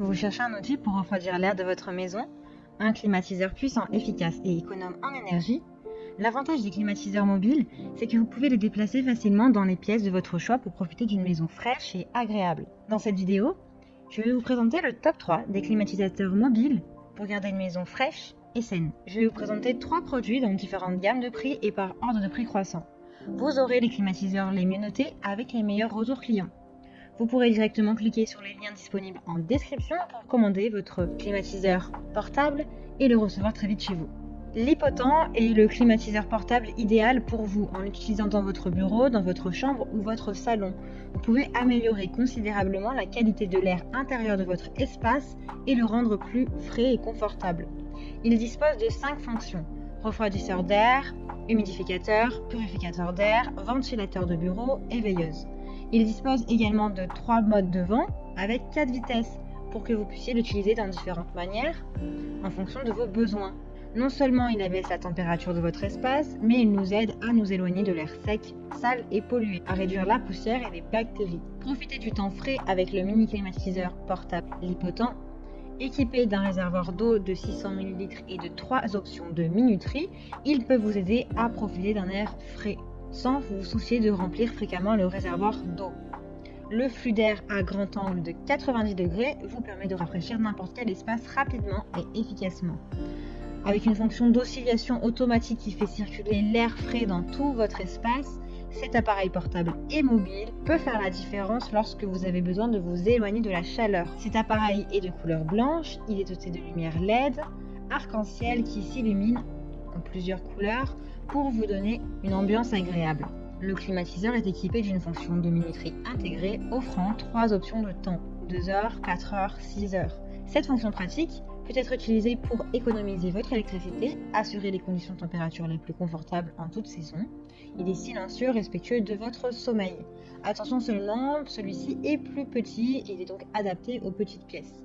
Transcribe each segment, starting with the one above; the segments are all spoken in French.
Vous cherchez un outil pour refroidir l'air de votre maison? Un climatiseur puissant, efficace et économe en énergie? L'avantage des climatiseurs mobiles, c'est que vous pouvez les déplacer facilement dans les pièces de votre choix pour profiter d'une maison fraîche et agréable. Dans cette vidéo, je vais vous présenter le top 3 des climatisateurs mobiles pour garder une maison fraîche et saine. Je vais vous présenter 3 produits dans différentes gammes de prix et par ordre de prix croissant. Vous aurez les climatiseurs les mieux notés avec les meilleurs retours clients. Vous pourrez directement cliquer sur les liens disponibles en description pour commander votre climatiseur portable et le recevoir très vite chez vous. L'Hypotent est le climatiseur portable idéal pour vous en l'utilisant dans votre bureau, dans votre chambre ou votre salon. Vous pouvez améliorer considérablement la qualité de l'air intérieur de votre espace et le rendre plus frais et confortable. Il dispose de 5 fonctions: refroidisseur d'air, humidificateur, purificateur d'air, ventilateur de bureau et veilleuse. Il dispose également de 3 modes de vent avec 4 vitesses pour que vous puissiez l'utiliser dans différentes manières en fonction de vos besoins. Non seulement il abaisse la température de votre espace, mais il nous aide à nous éloigner de l'air sec, sale et pollué, à réduire la poussière et les bactéries. Profitez du temps frais avec le mini climatiseur portable L'Hypotent. Équipé d'un réservoir d'eau de 600 ml et de 3 options de minuterie, il peut vous aider à profiter d'un air frais, sans vous soucier de remplir fréquemment le réservoir d'eau. Le flux d'air à grand angle de 90 degrés vous permet de rafraîchir n'importe quel espace rapidement et efficacement. Avec une fonction d'oscillation automatique qui fait circuler l'air frais dans tout votre espace, cet appareil portable et mobile peut faire la différence lorsque vous avez besoin de vous éloigner de la chaleur. Cet appareil est de couleur blanche, il est doté de lumière LED, arc-en-ciel qui s'illumine en plusieurs couleurs pour vous donner une ambiance agréable. Le climatiseur est équipé d'une fonction de minuterie intégrée offrant 3 options de temps: 2 heures, 4 heures, 6 heures. Cette fonction pratique peut être utilisée pour économiser votre électricité, assurer les conditions de température les plus confortables en toute saison. Il est silencieux, respectueux de votre sommeil. Attention seulement, celui-ci est plus petit et il est donc adapté aux petites pièces.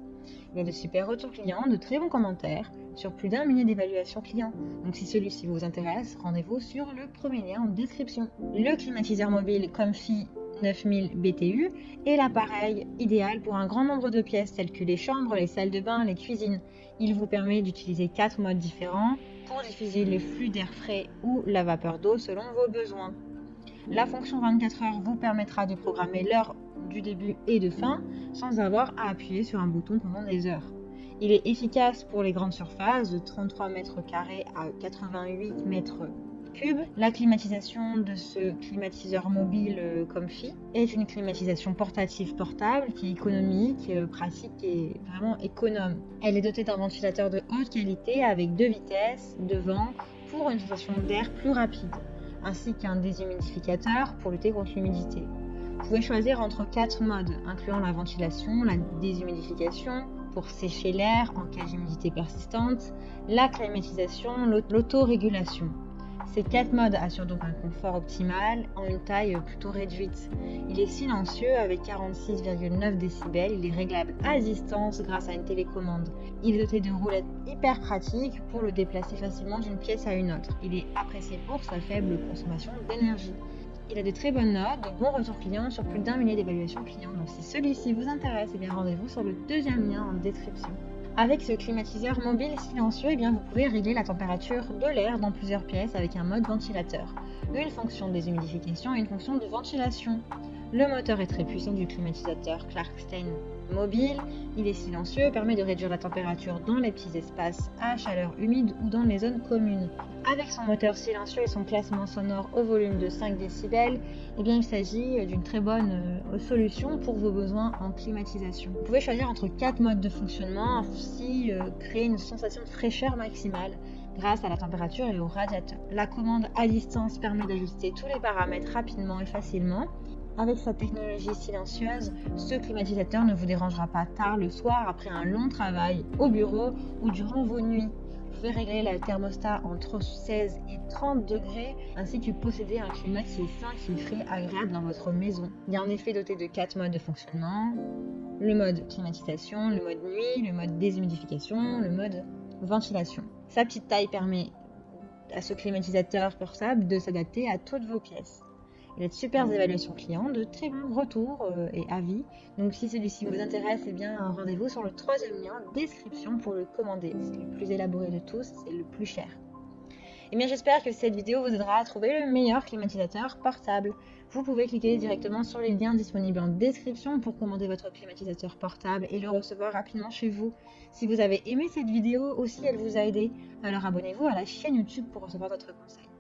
Il y a de super retours clients, de très bons commentaires sur plus d'1 millier d'évaluations clients. Donc si celui-ci vous intéresse, rendez-vous sur le premier lien en description. Le climatiseur mobile Comfy 9000 BTU est l'appareil idéal pour un grand nombre de pièces telles que les chambres, les salles de bain, les cuisines. Il vous permet d'utiliser 4 modes différents pour diffuser le flux d'air frais ou la vapeur d'eau selon vos besoins. La fonction 24 heures vous permettra de programmer l'heure du début et de fin sans avoir à appuyer sur un bouton pendant des heures. Il est efficace pour les grandes surfaces de 33 mètres carrés à 88 mètres cubes. La climatisation de ce climatiseur mobile Comfy est une climatisation portative portable qui est économique, pratique et vraiment économe. Elle est dotée d'un ventilateur de haute qualité avec 2 vitesses de vent pour une sensation d'air plus rapide, ainsi qu'un déshumidificateur pour lutter contre l'humidité. Vous pouvez choisir entre 4 modes, incluant la ventilation, la déshumidification pour sécher l'air en cas d'humidité persistante, la climatisation, l'autorégulation. Ces 4 modes assurent donc un confort optimal en une taille plutôt réduite. Il est silencieux avec 46,9 décibels, il est réglable à distance grâce à une télécommande. Il est doté de roulettes hyper pratiques pour le déplacer facilement d'une pièce à une autre. Il est apprécié pour sa faible consommation d'énergie. Il a de très bonnes notes, de bons retours clients sur plus d'1 millier d'évaluations clients. Donc si celui-ci vous intéresse, rendez-vous sur le deuxième lien en description. Avec ce climatiseur mobile silencieux, vous pouvez régler la température de l'air dans plusieurs pièces avec un mode ventilateur, une fonction de déshumidification et une fonction de ventilation. Le moteur est très puissant du climatiseur Clarkstein mobile. Il est silencieux, permet de réduire la température dans les petits espaces à chaleur humide ou dans les zones communes. Avec son moteur silencieux et son classement sonore au volume de 5 décibels, il s'agit d'une très bonne solution pour vos besoins en climatisation. Vous pouvez choisir entre 4 modes de fonctionnement, ainsi créer une sensation de fraîcheur maximale grâce à la température et au radiateur. La commande à distance permet d'ajuster tous les paramètres rapidement et facilement. Avec sa technologie silencieuse, ce climatisateur ne vous dérangera pas tard le soir après un long travail au bureau ou durant vos nuits. Vous pouvez régler le thermostat entre 16 et 30 degrés ainsi que posséder un climat qui est sain, qui est frais, agréable dans votre maison. Il est en effet doté de 4 modes de fonctionnement: le mode climatisation, le mode nuit, le mode déshumidification, le mode ventilation. Sa petite taille permet à ce climatisateur portable de s'adapter à toutes vos pièces. Il a de super évaluations clients, de très bons retours et avis. Donc si celui-ci vous intéresse, eh bien rendez-vous sur le troisième lien description pour le commander. C'est le plus élaboré de tous, c'est le plus cher. Eh bien j'espère que cette vidéo vous aidera à trouver le meilleur climatisateur portable. Vous pouvez cliquer directement sur les liens disponibles en description pour commander votre climatisateur portable et le recevoir rapidement chez vous. Si vous avez aimé cette vidéo aussi, elle vous a aidé, alors abonnez-vous à la chaîne YouTube pour recevoir d'autres conseils.